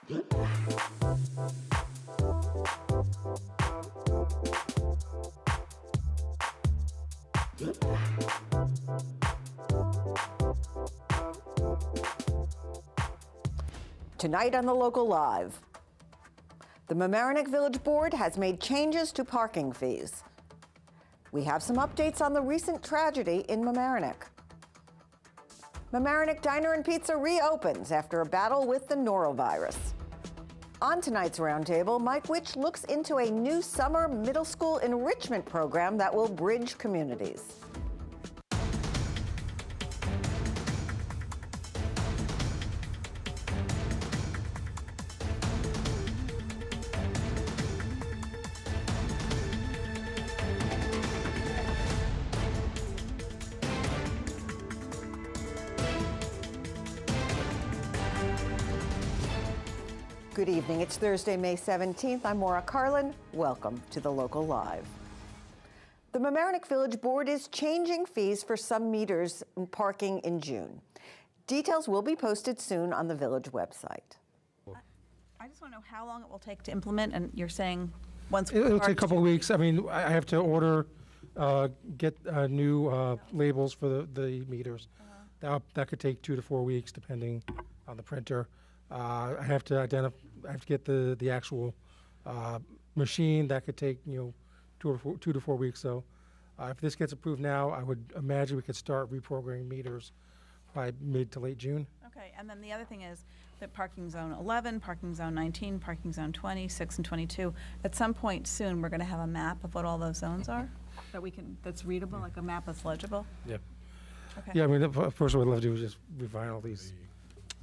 Tonight on The Local Live, the Mamaroneck Village Board has made changes to parking fees. We have some updates on the recent tragedy in Mamaroneck. Mamaroneck Diner and Pizza reopens after a battle with the norovirus. On tonight's roundtable, Mike Witch looks into a new summer middle school enrichment program that will bridge communities. Good evening. It's Thursday, May 17th. I'm Maura Carlin. Welcome to The Local Live. The Mamaroneck Village Board is changing fees for some meters in parking in June. Details will be posted soon on the village website. I just want to know how long it will take to implement, and you're saying once It'll take a couple of weeks. I mean, I have to order, get new labels for the meters. That could take 2 to 4 weeks, depending on the printer. I have to get the actual machine. That could take 2 to 4 weeks. So if this gets approved now, I would imagine we could start reprogramming meters by mid to late June. Okay, and then the other thing is that parking zone 11, parking zone 19, parking zone 20, 6, and 22. At some point soon, we're going to have a map of what all those zones are that's readable, like a map that's legible. Yeah. Okay. Yeah, I mean, the first what we'd love to do is just revinyl these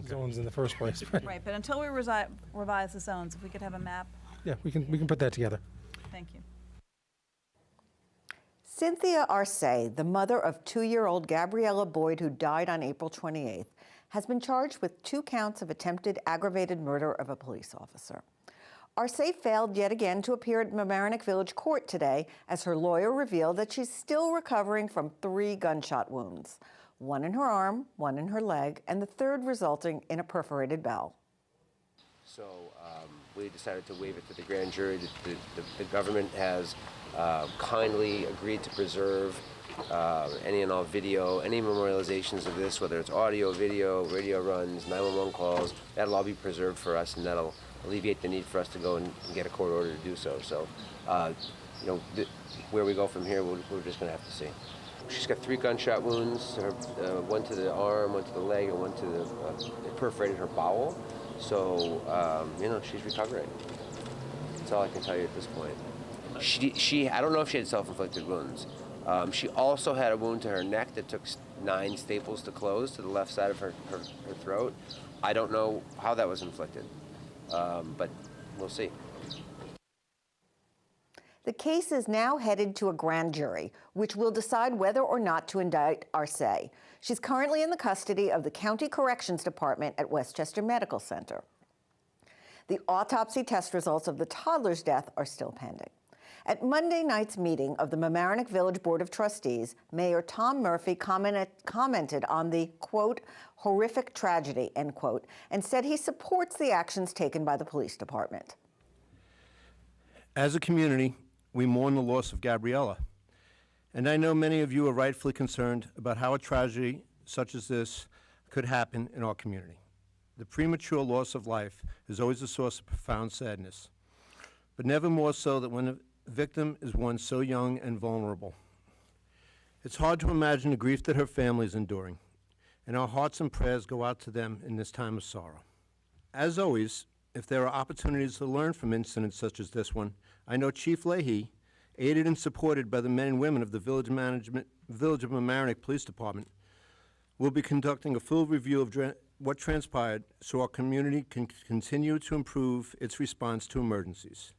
zones in the first place. Right, but until we revise the zones, if we could have a map. Yeah, we can put that together. Thank you. Cynthia Arce, the mother of 2-year-old Gabriella Boyd, who died on April 28th, has been charged with 2 counts of attempted aggravated murder of a police officer. Arce failed yet again to appear at Mamaroneck Village Court today as her lawyer revealed that she's still recovering from 3 gunshot wounds, 1 in her arm, 1 in her leg, and the 3rd resulting in a perforated bowel. So we decided to waive it to the grand jury. The government has kindly agreed to preserve any and all video, any memorializations of this, whether it's audio, video, radio runs, 911 calls. That'll all be preserved for us, and that'll alleviate the need for us to go and get a court order to do so. So, where we go from here, we're just going to have to see. She's got 3 gunshot wounds, 1 to the arm, 1 to the leg, and 1 to the, it perforated her bowel. So, she's recovering. That's all I can tell you at this point. I don't know if she had self-inflicted wounds. She also had a wound to her neck that took 9 staples to close to the left side of her throat. I don't know how that was inflicted, but we'll see. The case is now headed to a grand jury, which will decide whether or not to indict Arce. She's currently in the custody of the County Corrections Department at Westchester Medical Center. The autopsy test results of the toddler's death are still pending. At Monday night's meeting of the Mamaroneck Village Board of Trustees, Mayor Tom Murphy commented on the, quote, horrific tragedy, end quote, and said he supports the actions taken by the police department. As a community, we mourn the loss of Gabriella, and I know many of you are rightfully concerned about how a tragedy such as this could happen in our community. The premature loss of life is always a source of profound sadness, but never more so than when a victim is one so young and vulnerable. It's hard to imagine the grief that her family is enduring, and our hearts and prayers go out to them in this time of sorrow. As always, if there are opportunities to learn from incidents such as this one, I know Chief Leahy, aided and supported by the men and women of the Village of Mamaroneck Police Department, will be conducting a full review of what transpired so our community can continue to improve its response to emergencies.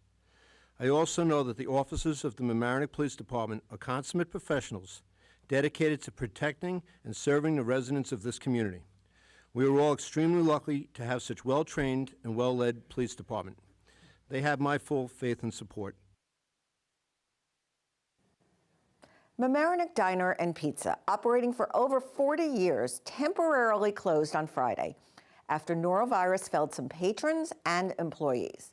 I also know that the officers of the Mamaroneck Police Department are consummate professionals dedicated to protecting and serving the residents of this community. We are all extremely lucky to have such well-trained and well-led police department. They have my full faith and support. Mamaroneck Diner and Pizza, operating for over 40 years, temporarily closed on Friday after norovirus felled some patrons and employees.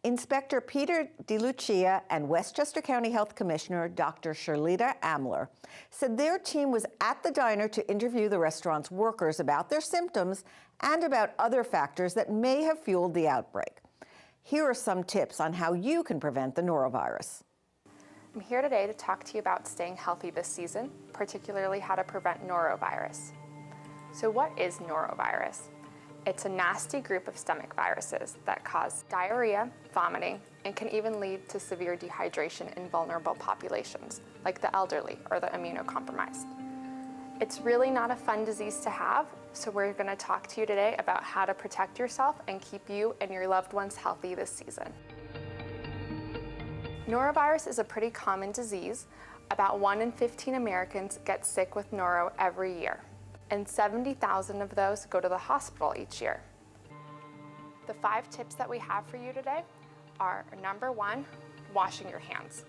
Inspector Peter DeLucia and Westchester County Health Commissioner Dr. Shirlita Amler said their team was at the diner to interview the restaurant's workers about their symptoms and about other factors that may have fueled the outbreak. Here are some tips on how you can prevent the norovirus. I'm here today to talk to you about staying healthy this season, particularly how to prevent norovirus. So what is norovirus? It's a nasty group of stomach viruses that cause diarrhea, vomiting, and can even lead to severe dehydration in vulnerable populations, like the elderly or the immunocompromised. It's really not a fun disease to have, so we're going to talk to you today about how to protect yourself and keep you and your loved ones healthy this season. Norovirus is a pretty common disease. About 1 in 15 Americans get sick with noro every year, and 70,000 of those go to the hospital each year. The 5 tips that we have for you today are, number 1, washing your hands.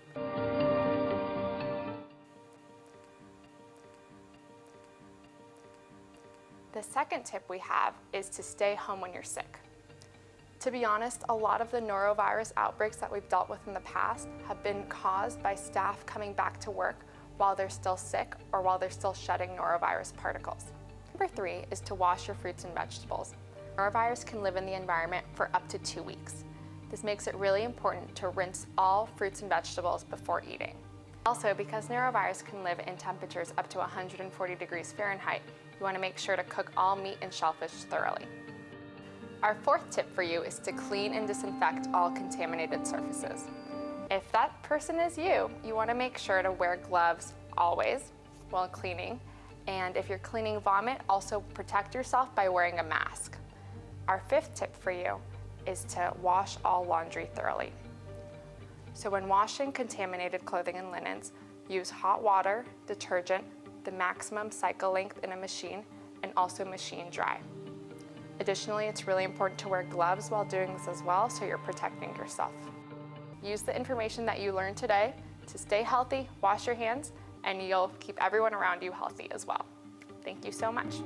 The second tip we have is to stay home when you're sick. To be honest, a lot of the norovirus outbreaks that we've dealt with in the past have been caused by staff coming back to work while they're still sick or while they're still shedding norovirus particles. Number 3 is to wash your fruits and vegetables. Norovirus can live in the environment for up to 2 weeks. This makes it really important to rinse all fruits and vegetables before eating. Also, because norovirus can live in temperatures up to 140 degrees Fahrenheit, you want to make sure to cook all meat and shellfish thoroughly. Our 4th tip for you is to clean and disinfect all contaminated surfaces. If that person is you, you want to make sure to wear gloves always while cleaning. And if you're cleaning vomit, also protect yourself by wearing a mask. Our 5th tip for you is to wash all laundry thoroughly. So when washing contaminated clothing and linens, use hot water, detergent, the maximum cycle length in a machine, and also machine dry. Additionally, it's really important to wear gloves while doing this as well, so you're protecting yourself. Use the information that you learned today to stay healthy, wash your hands, and you'll keep everyone around you healthy as well. Thank you so much.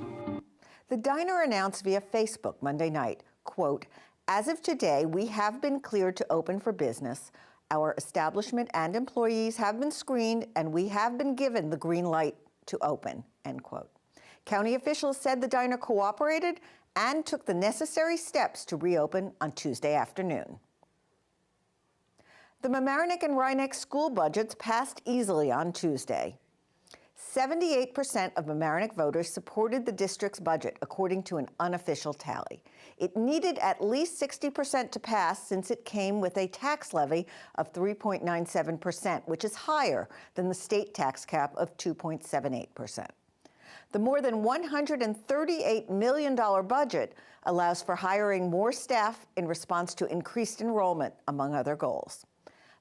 The diner announced via Facebook Monday night, quote, "As of today, we have been cleared to open for business. Our establishment and employees have been screened, and we have been given the green light to open," end quote. County officials said the diner cooperated and took the necessary steps to reopen on Tuesday afternoon. The Mamaroneck and Rhinebeck school budgets passed easily on Tuesday. 78% of Mamaroneck voters supported the district's budget, according to an unofficial tally. It needed at least 60% to pass since it came with a tax levy of 3.97%, which is higher than the state tax cap of 2.78%. The more than $138 million budget allows for hiring more staff in response to increased enrollment, among other goals.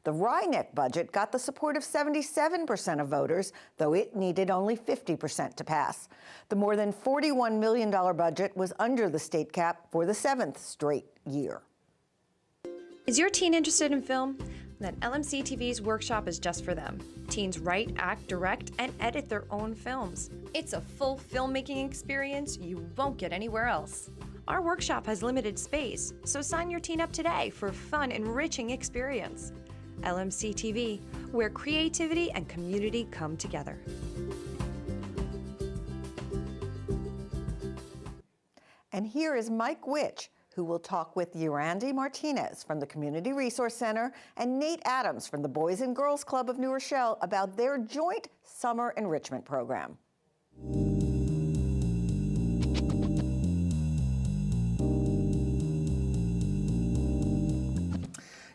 The Rhinebeck budget got the support of 77% of voters, though it needed only 50% to pass. The more than $41 million budget was under the state cap for the 7th straight year. Is your teen interested in film? Then LMC TV's workshop is just for them. Teens write, act, direct, and edit their own films. It's a full filmmaking experience you won't get anywhere else. Our workshop has limited space, so sign your teen up today for a fun, enriching experience. LMC TV, where creativity and community come together. And here is Mike Witch, who will talk with Yurandi Martinez from the Community Resource Center and Nate Adams from the Boys and Girls Club of New Rochelle about their joint summer enrichment program.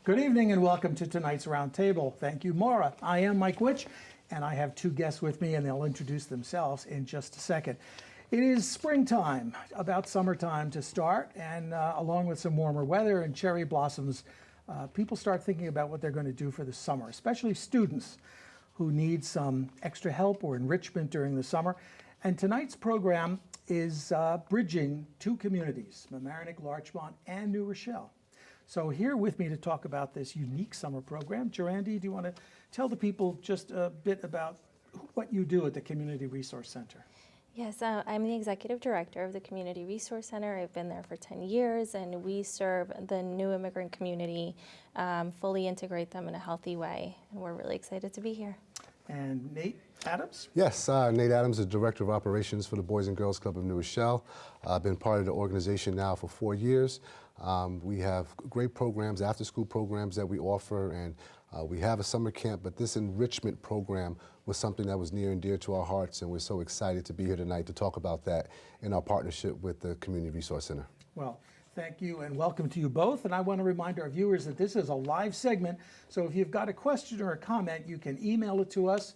Good evening and welcome to tonight's roundtable. Thank you, Maura. I am Mike Witch, and I have 2 guests with me, and they'll introduce themselves in just a second. It is springtime, about summertime to start, and along with some warmer weather and cherry blossoms, people start thinking about what they're going to do for the summer, especially students who need some extra help or enrichment during the summer. And tonight's program is bridging 2 communities, Mamaroneck, Larchmont, and New Rochelle. So here with me to talk about this unique summer program, Yurandi, do you want to tell the people just a bit about what you do at the Community Resource Center? Yes, I'm the executive director of the Community Resource Center. I've been there for 10 years, and we serve the new immigrant community, fully integrate them in a healthy way, and we're really excited to be here. And Nate Adams? Yes, Nate Adams, the Director of Operations for the Boys and Girls Club of New Rochelle. I've been part of the organization now for 4 years. We have great programs, after-school programs that we offer, and we have a summer camp, but this enrichment program was something that was near and dear to our hearts, and we're so excited to be here tonight to talk about that in our partnership with the Community Resource Center. Well, thank you and welcome to you both. And I want to remind our viewers that this is a live segment, so if you've got a question or a comment, you can email it to us.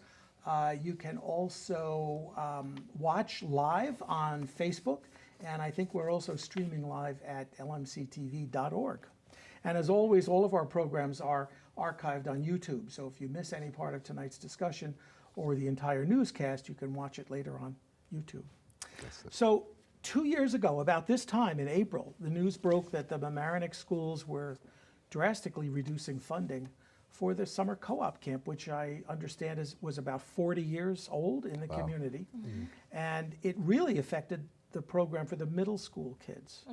You can also watch live on Facebook, and I think we're also streaming live at lmctv.org. And as always, all of our programs are archived on YouTube, so if you miss any part of tonight's discussion or the entire newscast, you can watch it later on YouTube. So 2 years ago, about this time in April, the news broke that the Mamaroneck schools were drastically reducing funding for the summer co-op camp, which I understand was about 40 years old in the community. And it really affected the program for the middle school kids.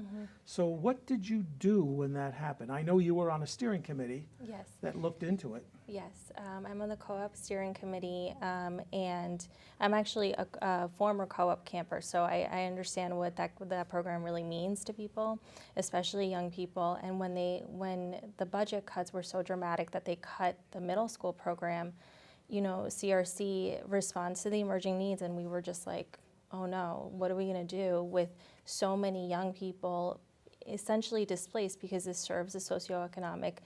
So what did you do when that happened? I know you were on a steering committee Yes. that looked into it. Yes, I'm on the co-op steering committee, and I'm actually a former co-op camper, so I understand what that program really means to people, especially young people. And when the budget cuts were so dramatic that they cut the middle school program, you know, CRC responds to the emerging needs, and we were just like, oh no, what are we going to do with so many young people essentially displaced, because this serves a socioeconomic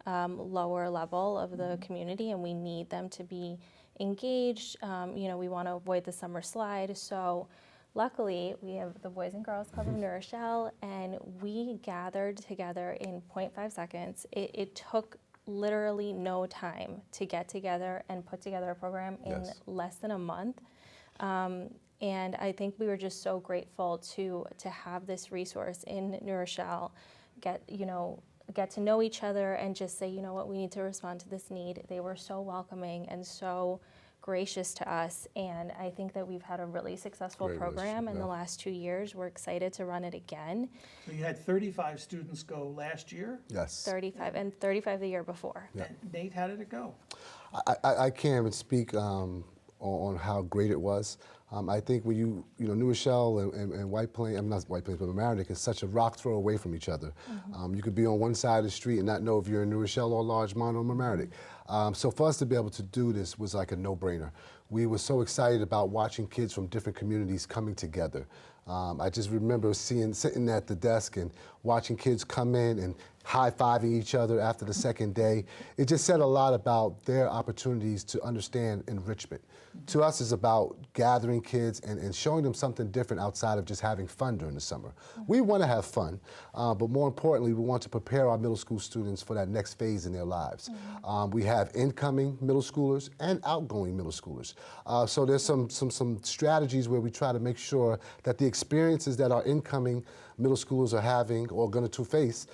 lower level of the community, and we need them to be engaged. You know, we want to avoid the summer slide. So luckily, we have the Boys and Girls Club of New Rochelle, and we gathered together in 0.5 seconds. It took literally no time to get together and put together a program in less than a month. And I think we were just so grateful to have this resource in New Rochelle, get to know each other and just say, you know what, we need to respond to this need. They were so welcoming and so gracious to us, and I think that we've had a really successful Great program in relationship, the yeah. last 2 years. We're excited to run it again. So you had 35 students go last year. Yes. 35 and 35 the year before. Yeah. And Nate, how did it go? I can't even speak on how great it was. I think when you know, New Rochelle and White Plains, I'm not White Plains, but Mamaroneck is such a rock throw away from each other. You could be on one side of the street and not know if you're in New Rochelle or Larchmont or Mamaroneck. So for us to be able to do this was like a no-brainer. We were so excited about watching kids from different communities coming together. I just remember sitting at the desk and watching kids come in and high-fiving each other after the second day. It just said a lot about their opportunities to understand enrichment. To us, it's about gathering kids and showing them something different outside of just having fun during the summer. We want to have fun, but more importantly, we want to prepare our middle school students for that next phase in their lives. We have incoming middle schoolers and outgoing middle schoolers. So there's some strategies where we try to make sure that the experiences that our incoming middle schoolers are having or going to face,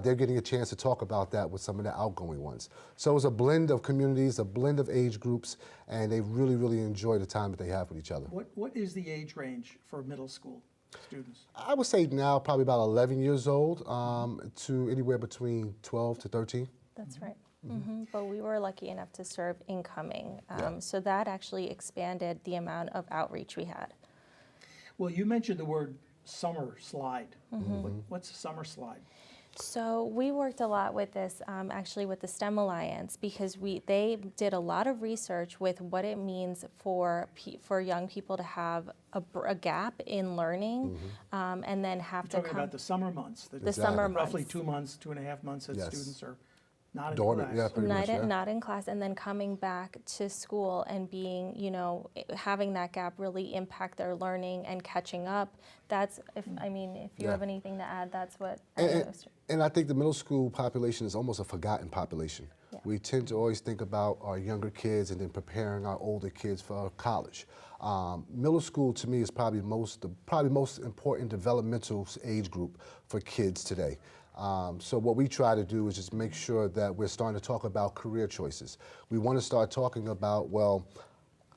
they're getting a chance to talk about that with some of the outgoing ones. So it's a blend of communities, a blend of age groups, and they really, really enjoy the time that they have with each other. What is the age range for middle school students? I would say now probably about 11 years old to anywhere between 12 to 13. That's right. But we were lucky enough to serve incoming. So that actually expanded the amount of outreach we had. Well, you mentioned the word summer slide. What's a summer slide? So we worked a lot with this, actually with the STEM Alliance, because they did a lot of research with what it means for young people to have a gap in learning, and then have to Talking come. about the summer months. The summer months. Roughly 2 months, 2.5 months that Yes. students are not in Dormant, class. yeah, pretty much, yeah. Not in class, and then coming back to school and being, you know, having that gap really impact their learning and catching up. That's, if you Yeah. have anything to add, that's what I And, noticed. and I think the middle school population is almost a forgotten population. Yeah. We tend to always think about our younger kids and then preparing our older kids for college. Middle school to me is probably the most important developmental age group for kids today. So what we try to do is just make sure that we're starting to talk about career choices. We want to start talking about, well,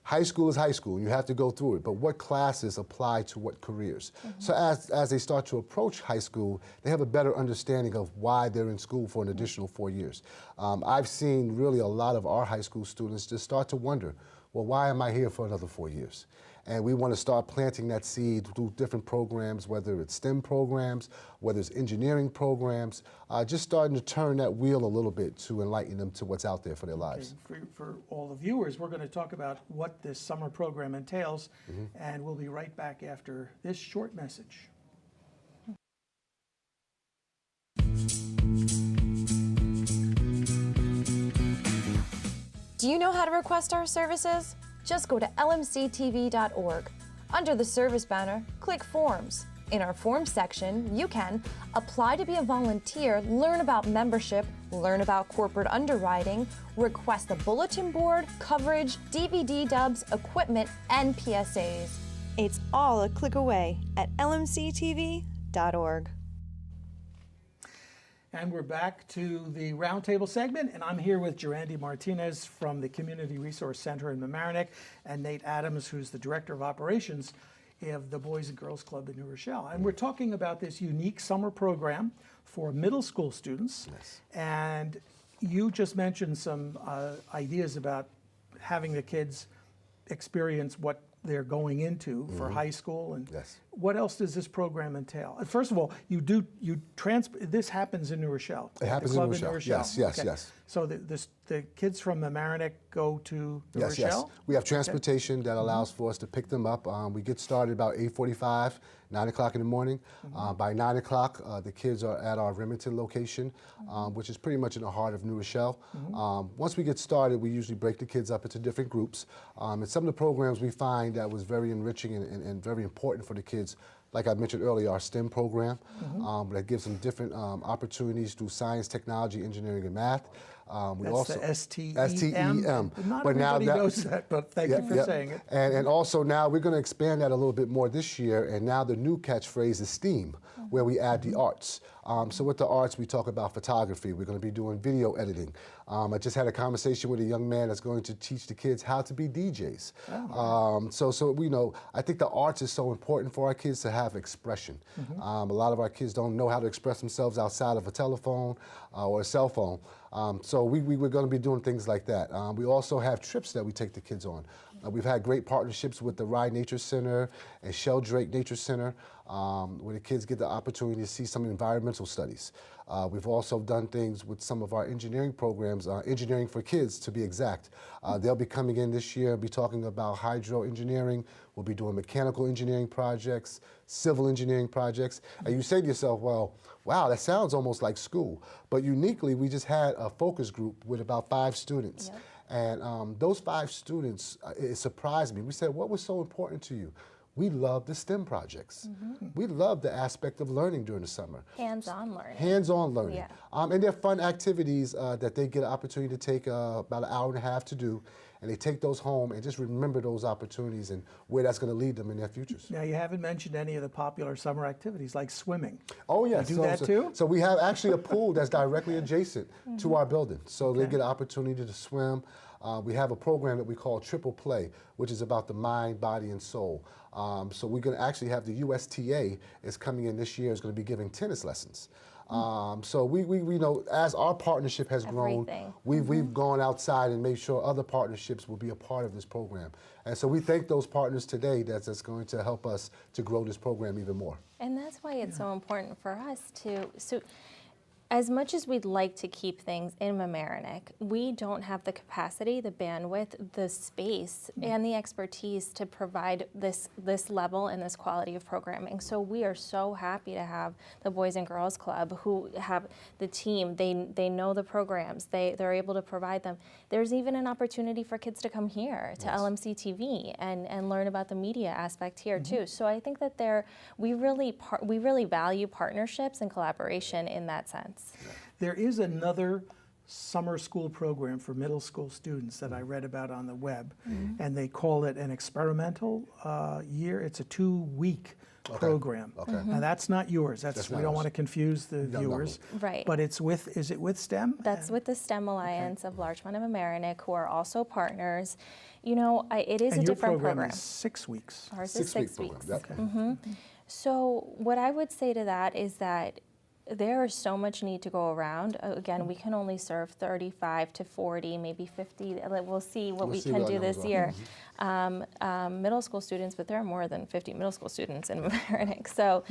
High school is high school, and you have to go through it, but what classes apply to what careers? So as they start to approach high school, they have a better understanding of why they're in school for an additional 4 years. I've seen really a lot of our high school students just start to wonder, well, why am I here for another 4 years? And we want to start planting that seed through different programs, whether it's STEM programs, whether it's engineering programs, just starting to turn that wheel a little bit to enlighten them to what's out there for their lives. Okay, for all the viewers, we're going to talk about what this summer program entails, and we'll be right back after this short message. Do you know how to request our services? Just go to lmctv.org. Under the service banner, click Forms. In our Forms section, you can apply to be a volunteer, learn about membership, learn about corporate underwriting, request a bulletin board, coverage, DVD dubs, equipment, and PSAs. It's all a click away at lmctv.org. And we're back to the roundtable segment, and I'm here with Gerandi Martinez from the Community Resource Center in Mamaroneck, and Nate Adams, who's the Director of Operations of the Boys and Girls Club in New Rochelle. And we're talking about this unique summer program for middle school students. Yes. And you just mentioned some ideas about having the kids experience what they're going into for high school, and Yes. what else does this program entail? First of all, this happens in New Rochelle. It at the happens in club New Rochelle. Yes, yes. So the kids from Mamaroneck go to New Yes, Rochelle? yes. We have transportation that allows for us to pick them up. We get started about 8:45, 9 o'clock in the morning. By 9 o'clock, the kids are at our Remington location, which is pretty much in the heart of New Rochelle. Once we get started, we usually break the kids up into different groups. And some of the programs we find that was very enriching and very important for the kids, like I mentioned earlier, our STEM program that gives them different opportunities through science, technology, engineering, and math. That's the STEM. STEM. Not But now everybody that- knows that, but thank you for saying it. And also now we're going to expand that a little bit more this year, and now the new catchphrase is STEAM, where we add the arts. So with the arts, we talk about photography. We're going to be doing video editing. I just had a conversation with a young man that's going to teach the kids how to be DJs. So we know, I think the arts is so important for our kids to have expression. A lot of our kids don't know how to express themselves outside of a telephone or a cell phone. So we're going to be doing things like that. We also have trips that we take the kids on. We've had great partnerships with the Rye Nature Center and Sheldrake Nature Center, where the kids get the opportunity to see some environmental studies. We've also done things with some of our engineering programs, engineering for kids to be exact. They'll be coming in this year and be talking about hydro engineering. We'll be doing mechanical engineering projects, civil engineering projects. And you say to yourself, well, wow, that sounds almost like school. But uniquely, we just had a focus group with about 5 students. Yep. And those 5 students, it surprised me. We said, what was so important to you? We love the STEM projects. We love the aspect of learning during the summer. Hands-on learning. Hands-on learning. Yeah. And they're fun activities that they get an opportunity to take about an hour and a half to do. And they take those home and just remember those opportunities and where that's going to lead them in their futures. Now, you haven't mentioned any of the popular summer activities like swimming. Oh, yes. You do that too? So we have actually a pool that's directly adjacent to our building. So they get an opportunity to swim. We have a program that we call Triple Play, which is about the mind, body, and soul. So we're going to actually have the USTA is coming in this year, is going to be giving tennis lessons. So we know as our partnership has grown, Everything. we've gone outside and made sure other partnerships will be a part of this program. And so we thank those partners today that's going to help us to grow this program even more. And that's why it's so important for us to, so as much as we'd like to keep things in Mamaroneck, we don't have the capacity, the bandwidth, the space, and the expertise to provide this level and this quality of programming. So we are so happy to have the Boys and Girls Club who have the team. They know the programs. They're able to provide them. There's even an opportunity for kids to come here to LMC TV and learn about the media aspect here too. So I think that we really value partnerships and collaboration in that sense. There is another summer school program for middle school students that I read about on the web, and they call it an experimental year. It's a 2-week program. Okay. Now, that's not yours. That's We not don't ours. want to confuse the No, no. viewers. Right. But it's with, is it with STEM? That's with the STEM Alliance of Larchmont and Mamaroneck, who are also partners. You know, it is And a your different program is 6 weeks. Ours is 6 program. weeks. Yep. So what I would say to that is that there is so much need to go around. Again, we can only serve 35 to 40, maybe 50. We'll see what we see can what our do this numbers are. year. Middle school students, but there are more than 50 middle school students in Mamaroneck. So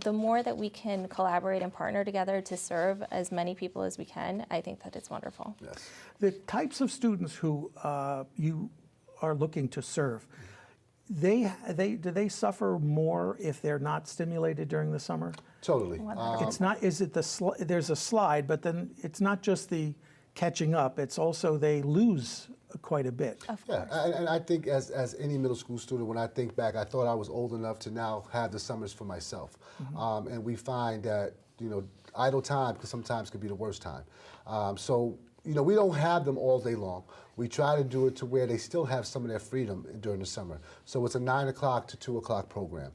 the more that we can collaborate and partner together to serve as many people as we can, I think that it's wonderful. Yes. The types of students who you are looking to serve, do they suffer more if they're not stimulated during the summer? Totally. It's not, is it there's a slide, but then it's not just the catching up, it's also they lose quite a bit. Of Yeah, course. and I think as any middle school student, when I think back, I thought I was old enough to now have the summers for myself. And we find that, idle time sometimes could be the worst time. So, we don't have them all day long. We try to do it to where they still have some of their freedom during the summer. So it's a 9 o'clock to 2 o'clock program.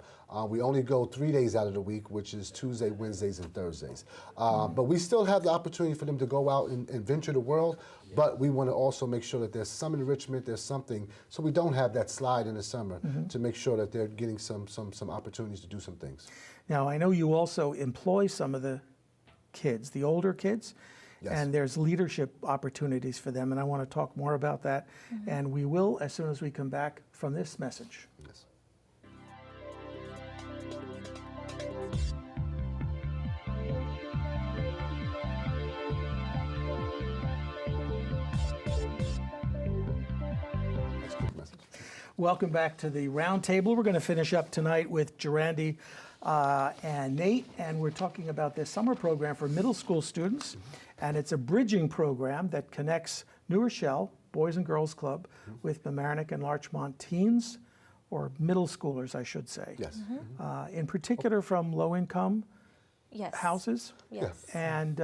We only go 3 days out of the week, which is Tuesday, Wednesdays, and Thursdays. But we still have the opportunity for them to go out and venture the world, but we want to also make sure that there's some enrichment, there's something, so we don't have that slide in the summer to make sure that they're getting some opportunities to do some things. Now, I know you also employ some of the kids, the older kids, Yes. and there's leadership opportunities for them, and I want to talk more about that, and we will as soon as we come back from this message. Yes. That's a good message. Welcome back to the roundtable. We're going to finish up tonight with Gerandi and Nate, and we're talking about this summer program for middle school students, and it's a bridging program that connects New Rochelle Boys and Girls Club with Mamaroneck and Larchmont teens, or middle schoolers, I should say. Yes. In particular from low-income Yes. houses. Yes. And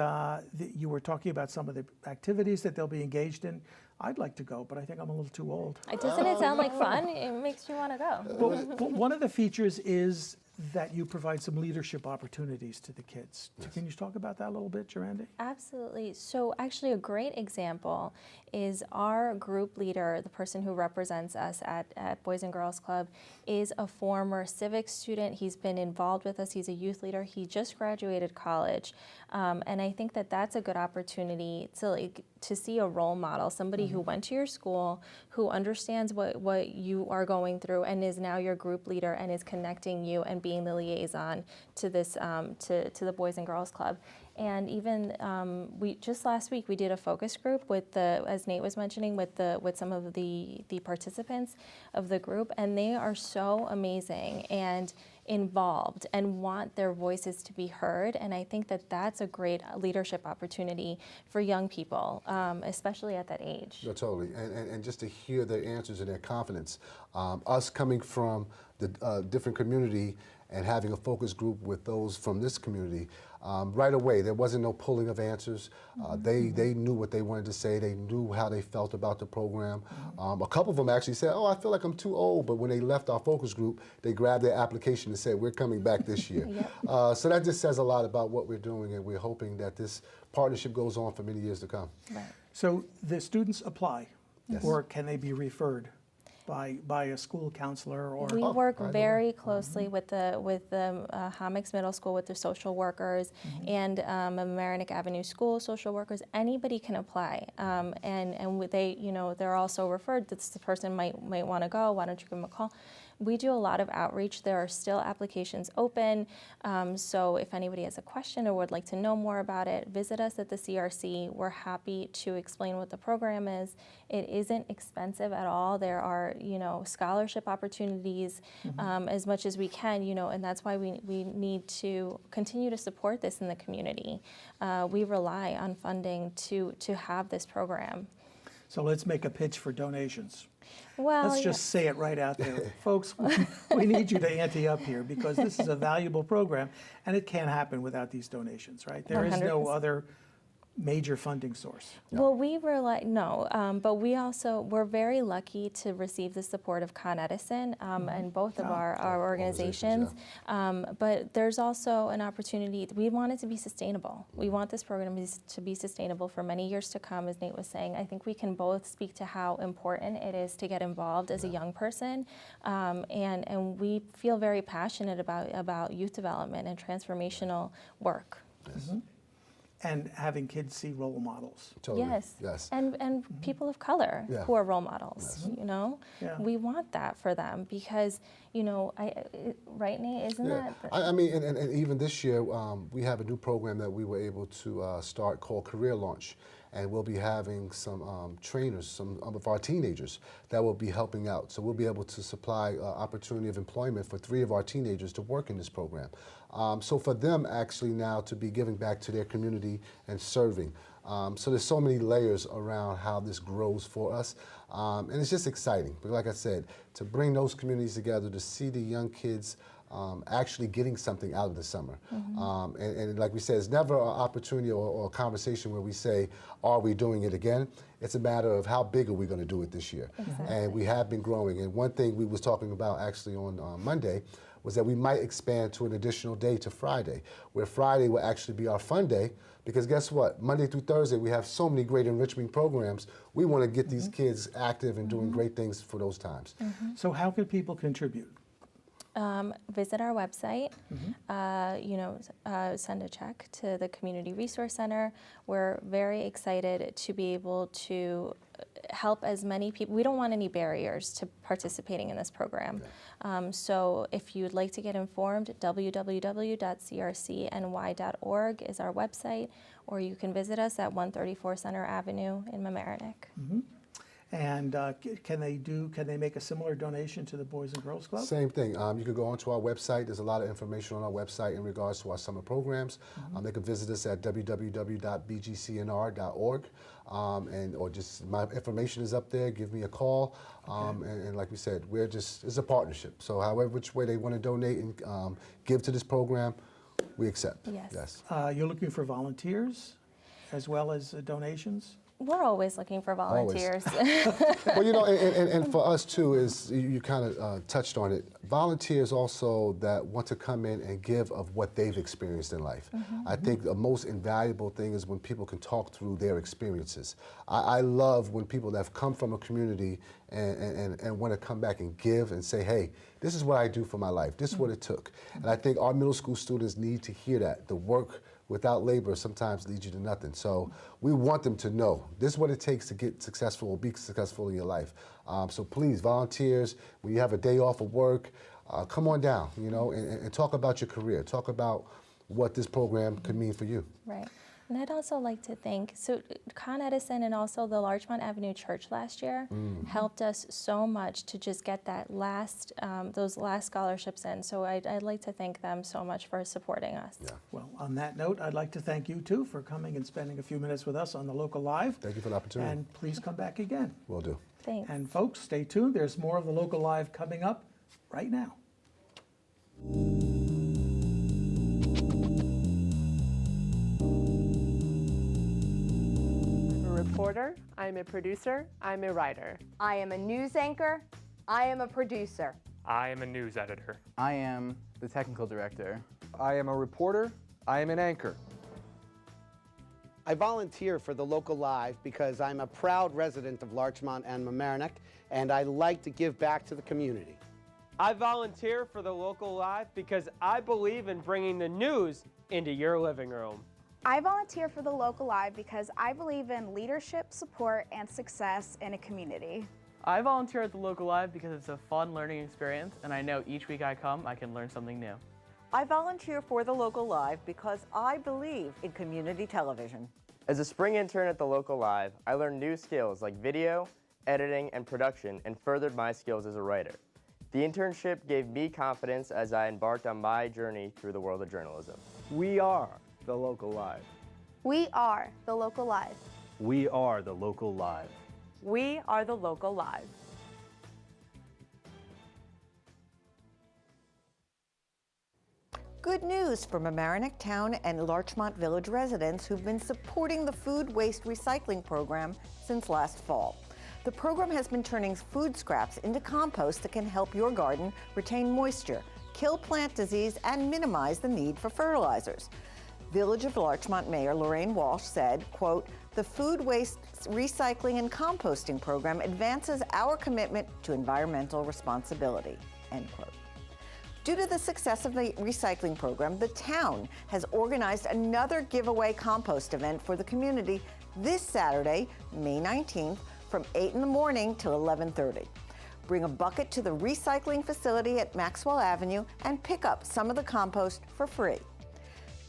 you were talking about some of the activities that they'll be engaged in. I'd like to go, but I think I'm a little too old. Doesn't it sound like fun? It makes you want to go. But one of the features is that you provide some leadership opportunities to the kids. Can you talk about that a little bit, Gerandi? Absolutely. So actually a great example is our group leader, the person who represents us at Boys and Girls Club, is a former civics student. He's been involved with us. He's a youth leader. He just graduated college. And I think that that's a good opportunity to see a role model, somebody who went to your school, who understands what you are going through and is now your group leader and is connecting you and being the liaison to this to the Boys and Girls Club. And even we just last week we did a focus group with as Nate was mentioning, with some of the participants of the group, and they are so amazing and involved and want their voices to be heard. And I think that that's a great leadership opportunity for young people, especially at that age. No, totally. And just to hear their answers and their confidence. Us coming from the different community and having a focus group with those from this community, right away, there wasn't no pulling of answers. They knew what they wanted to say. They knew how they felt about the program. A couple of them actually said, "Oh, I feel like I'm too old," but when they left our focus group, they grabbed their application and said, "We're coming back this year." So that just says a lot about what we're doing, and we're hoping that this partnership goes on for many years to come. Right. So the students apply, Yes. or can they be referred by a school counselor? Or We work very closely with the Homix Middle School, with the social workers, and Mamaroneck Avenue School social workers. Anybody can apply, and they, they're also referred. This person might want to go. Why don't you give them a call? We do a lot of outreach. There are still applications open, so if anybody has a question or would like to know more about it, visit us at the CRC. We're happy to explain what the program is. It isn't expensive at all. There are, scholarship opportunities as much as we can, and that's why we need to continue to support this in the community. We rely on funding to have this program. So let's make a pitch for donations. Well, Let's just say it right out there. Folks, we need you to ante up here because this is a valuable program and it can't happen without these donations, right? There is no 100%. other major funding source. Well, we rely, no, but we're very lucky to receive the support of Con Edison and both of our organizations. But there's also an opportunity, we want it to be sustainable. We want this program to be sustainable for many years to come, as Nate was saying. I think we can both speak to how important it is to get involved as a young person. And we feel very passionate about youth development and transformational work. And having kids see role models. Totally. Yes. And people of color who are role models, you know? Yeah. We want that for them because, you know, right, Nate, isn't that? I mean, and even this year, we have a new program that we were able to start called Career Launch. And we'll be having some trainers, some of our teenagers that will be helping out. So we'll be able to supply opportunity of employment for 3 of our teenagers to work in this program. So for them actually now to be giving back to their community and serving. So there's so many layers around how this grows for us. And it's just exciting. But like I said, to bring those communities together, to see the young kids actually getting something out of the summer. And like we said, it's never an opportunity or a conversation where we say, are we doing it again? It's a matter of how big are we going to do it this year? And we have been growing. And one thing we was talking about actually on Monday was that we might expand to an additional day to Friday, where Friday will actually be our fun day, because guess what? Monday through Thursday, we have so many great enrichment programs. We want to get these kids active and doing great things for those times. So how can people contribute? Visit our website, send a check to the Community Resource Center. We're very excited to be able to help as many people. We don't want any barriers to participating in this program. So if you'd like to get informed, www.crcny.org is our website, or you can visit us at 134 Center Avenue in Mamaroneck. And can they make a similar donation to the Boys and Girls Club? Same thing. You can go onto our website. There's a lot of information on our website in regards to our summer programs. They can visit us at www.bgcnr.org. Or just my information is up there. Give me a call. And like we said, it's a partnership. So however which way they want to donate and give to this program, we accept. Yes. You're looking for volunteers as well as donations? We're always looking for volunteers. Well, you know, and for us too, is you kind of touched on it. Volunteers also that want to come in and give of what they've experienced in life. I think the most invaluable thing is when people can talk through their experiences. I love when people that have come from a community and want to come back and give and say, hey, this is what I do for my life. This is what it took. And I think our middle school students need to hear that. The work without labor sometimes leads you to nothing. So we want them to know this is what it takes to get successful or be successful in your life. So please, volunteers, when you have a day off of work, come on down, you know, and talk about your career. Talk about what this program could mean for you. Right. And I'd also like to thank, Con Edison and also the Larchmont Avenue Church last year helped us so much to just get that those last scholarships in. So I'd like to thank them so much for supporting us. Yeah. Well, on that note, I'd like to thank you too for coming and spending a few minutes with us on the Local Live. Thank you for the opportunity. And please come back again. Will do. Thanks. And folks, stay tuned. There's more of the Local Live coming up right now. Reporter, I'm a producer, I'm a writer. I am a news anchor, I am a producer. I am a news editor. I am the technical director. I am a reporter, I am an anchor. I volunteer for the Local Live because I'm a proud resident of Larchmont and Mamaroneck, and I like to give back to the community. I volunteer for the Local Live because I believe in bringing the news into your living room. I volunteer for the Local Live because I believe in leadership, support, and success in a community. I volunteer at the Local Live because it's a fun learning experience, and I know each week I come, I can learn something new. I volunteer for the Local Live because I believe in community television. As a spring intern at the Local Live, I learned new skills like video, editing, and production, and furthered my skills as a writer. The internship gave me confidence as I embarked on my journey through the world of journalism. We are the Local Live. We are the Local Live. We are the Local Live. We are the Local Live. Good news for Mamaroneck Town and Larchmont Village residents who've been supporting the food waste recycling program since last fall. The program has been turning food scraps into compost that can help your garden retain moisture, kill plant disease, and minimize the need for fertilizers. Village of Larchmont Mayor Lorraine Walsh said, quote, "The food waste recycling and composting program advances our commitment to environmental responsibility," end quote. Due to the success of the recycling program, the town has organized another giveaway compost event for the community this Saturday, May 19th, from 8 in the morning till 11:30. Bring a bucket to the recycling facility at Maxwell Avenue and pick up some of the compost for free.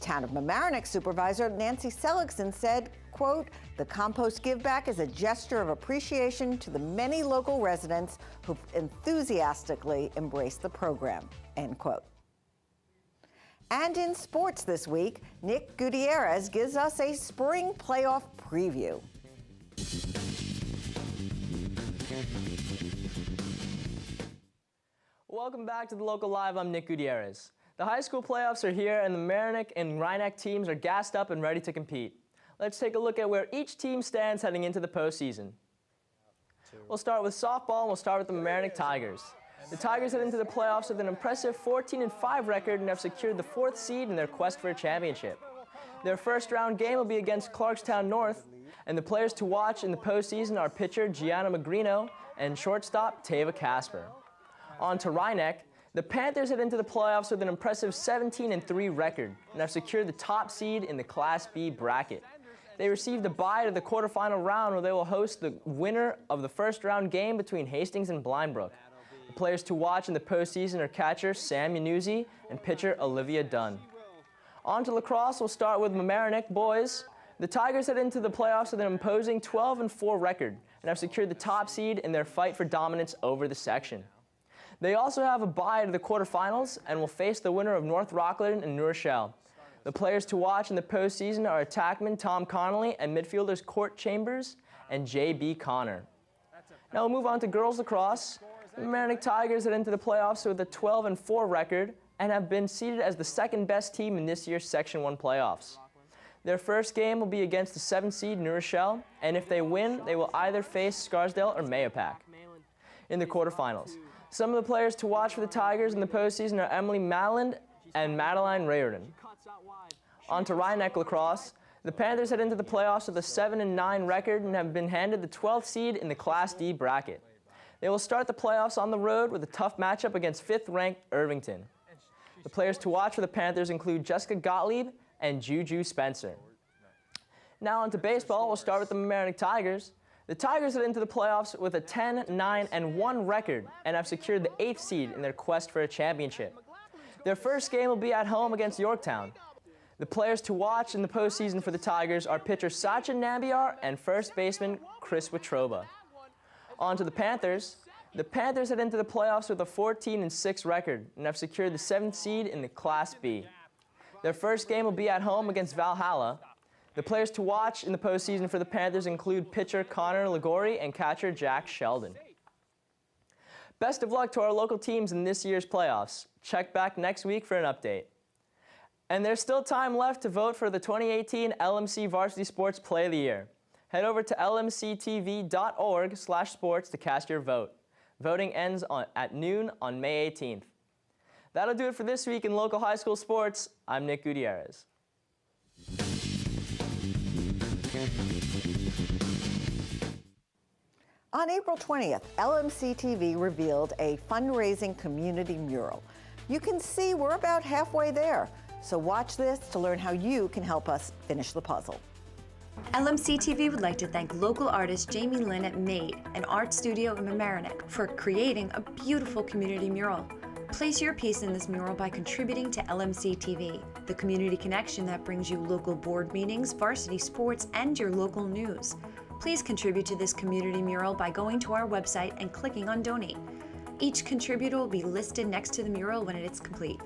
Town of Mamaroneck Supervisor Nancy Seligson said, quote, "The compost give back is a gesture of appreciation to the many local residents who enthusiastically embraced the program," end quote. And in sports this week, Nick Gutierrez gives us a spring playoff preview. Welcome back to the Local Live. I'm Nick Gutierrez. The high school playoffs are here, and the Mamaroneck and Rhinebeck teams are gassed up and ready to compete. Let's take a look at where each team stands heading into the postseason. We'll start with softball, and we'll start with the Mamaroneck Tigers. The Tigers head into the playoffs with an impressive 14-5 record and have secured the 4th seed in their quest for a championship. Their first round game will be against Clarkstown North, and the players to watch in the postseason are pitcher Gianna Magrino and shortstop Tava Casper. On to Rhinebeck. The Panthers head into the playoffs with an impressive 17-3 record and have secured the top seed in the Class B bracket. They received a bye to the quarterfinal round where they will host the winner of the first round game between Hastings and Blindbrook. The players to watch in the postseason are catcher Sam Yanuzzi and pitcher Olivia Dunn. On to lacrosse, we'll start with Mamaroneck boys. The Tigers head into the playoffs with an imposing 12-4 record and have secured the top seed in their fight for dominance over the section. They also have a bye to the quarterfinals and will face the winner of North Rockland and New Rochelle. The players to watch in the postseason are attackman Tom Connolly and midfielders Court Chambers and J.B. Connor. Now we'll move on to girls lacrosse. The Mamaroneck Tigers head into the playoffs with a 12-4 record and have been seeded as the second best team in this year's Section 1 playoffs. Their first game will be against the 7th seed New Rochelle, and if they win, they will either face Scarsdale or Mahopac in the quarterfinals. Some of the players to watch for the Tigers in the postseason are Emily Malland and Madeline Rayerden. On to Rhinebeck lacrosse. The Panthers head into the playoffs with a 7-9 record and have been handed the 12th seed in the Class D bracket. They will start the playoffs on the road with a tough matchup against 5th-ranked Irvington. The players to watch for the Panthers include Jessica Gottlieb and Juju Spencer. Now on to baseball. We'll start with the Mamaroneck Tigers. The Tigers head into the playoffs with a 10-9-1 record and have secured the 8th seed in their quest for a championship. Their first game will be at home against Yorktown. The players to watch in the postseason for the Tigers are pitcher Sacha Nambiar and first baseman Chris Watroba. On to the Panthers. The Panthers head into the playoffs with a 14-6 record and have secured the 7th seed in the Class B. Their first game will be at home against Valhalla. The players to watch in the postseason for the Panthers include pitcher Connor Ligori and catcher Jack Sheldon. Best of luck to our local teams in this year's playoffs. Check back next week for an update. And there's still time left to vote for the 2018 LMC Varsity Sports Play of the Year. Head over to lmctv.org/sports to cast your vote. Voting ends at noon on May 18th. That'll do it for this week in local high school sports. I'm Nick Gutierrez. On April 20th, LMC TV revealed a fundraising community mural. You can see we're about halfway there, so watch this to learn how you can help us finish the puzzle. LMC TV would like to thank local artist Jamie Lynn at Made, an art studio in Mamaroneck, for creating a beautiful community mural. Place your piece in this mural by contributing to LMC TV, the community connection that brings you local board meetings, varsity sports, and your local news. Please contribute to this community mural by going to our website and clicking on Donate. Each contributor will be listed next to the mural when it is complete.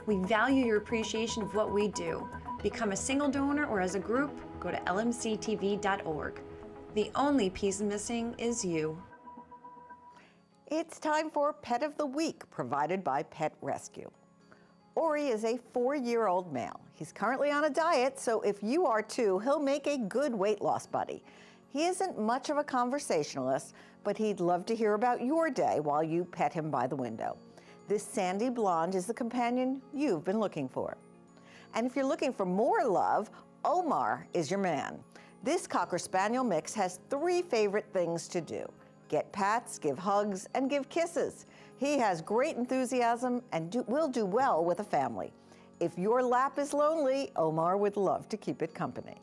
We value your appreciation of what we do. Become a single donor or as a group, go to lmctv.org. The only piece missing is you. It's time for Pet of the Week, provided by Pet Rescue. Ori is a 4-year-old male. He's currently on a diet, so if you are too, he'll make a good weight loss buddy. He isn't much of a conversationalist, but he'd love to hear about your day while you pet him by the window. This sandy blonde is the companion you've been looking for. And if you're looking for more love, Omar is your man. This Cocker Spaniel mix has 3 favorite things to do: get pats, give hugs, and give kisses. He has great enthusiasm and will do well with a family. If your lap is lonely, Omar would love to keep it company.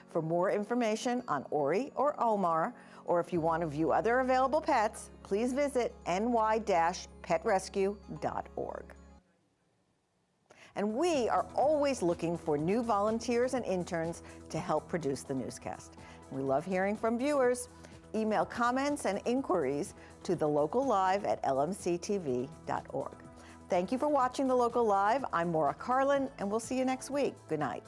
For more information on Ori or Omar, or if you want to view other available pets, please visit ny-petrescue.org. And we are always looking for new volunteers and interns to help produce the newscast. We love hearing from viewers. Email comments and inquiries to thelocallive@lmctv.org. Thank you for watching The Local Live. I'm Maura Carlin, and we'll see you next week. Good night.